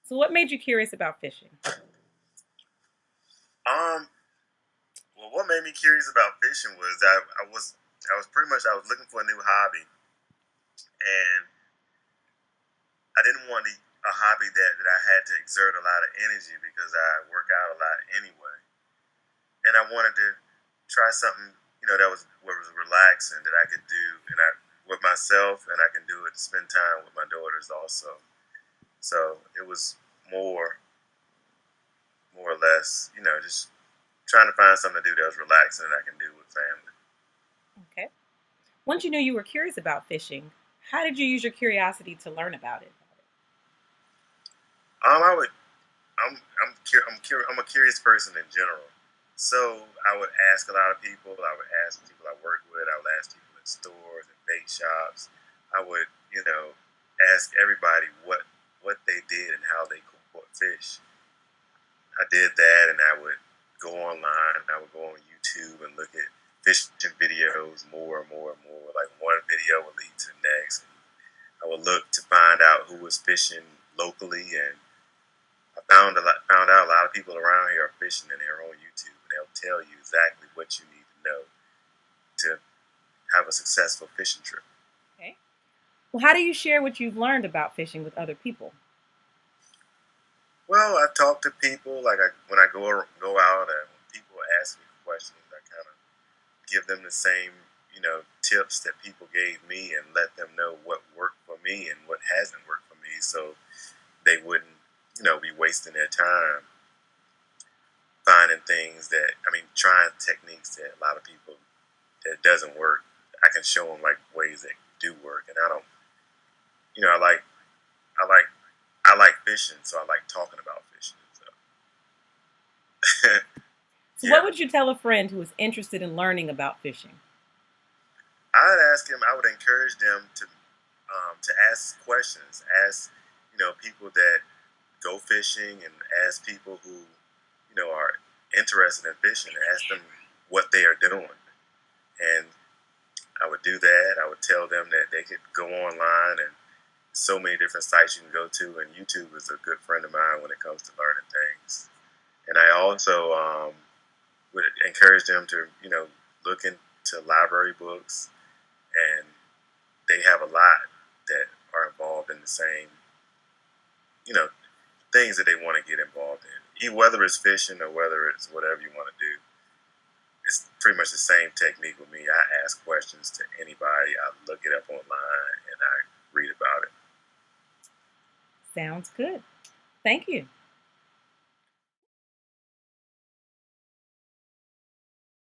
So what made you curious about fishing? Um, well, what made me curious about fishing was I was pretty much I was looking for a new hobby, and I didn't want a hobby that I had to exert a lot of energy because I work out a lot anyway, and I wanted to try something that was relaxing that I could do and I with myself, and I can do it to spend time with my daughters also. So it was more more or less just trying to find something to do that was relaxing and I can do with family. Okay. Once you knew you were curious about fishing, how did you use your curiosity to learn about it? I would I'm a curious person in general. So I would ask a lot of people. I would ask people I work with. I would ask people in stores and bait shops. I would, ask everybody what they did and how they caught fish. I did that, and I would go online. I would go on YouTube and look at fishing videos more and more and more. Like one video would lead to the next. I would look to find out who was fishing locally, and I found out a lot of people around here are fishing and they're on YouTube, and they'll tell you exactly what you need to know to have a successful fishing trip. Okay. Well, how do you share what you've learned about fishing with other people? Well, I talk to people when I go out, and when people ask me questions, I kind of give them the same tips that people gave me, and let them know what worked for me and what hasn't worked for me, so they wouldn't be wasting their time finding things that trying techniques that a lot of people that doesn't work. I can show them like ways that do work, and I don't. I like I like I like fishing, so I like talking about fishing. So So what yeah, would you tell a friend who is interested in learning about fishing? I'd ask him. I would encourage them to ask questions. Ask people that go fishing, and ask people who are interested in fishing. Ask them what they are doing, and I would do that. I would tell them that they could go online, and so many different sites you can go to, and YouTube is a good friend of mine when it comes to learning things. And I also would encourage them to look into library books, and they have a lot that are involved in the same you know things that they want to get involved in, whether it's fishing or whether it's whatever you want to do. It's pretty much the same technique with me. I ask questions to anybody. I look it up online and I read about it. Sounds good. Thank you.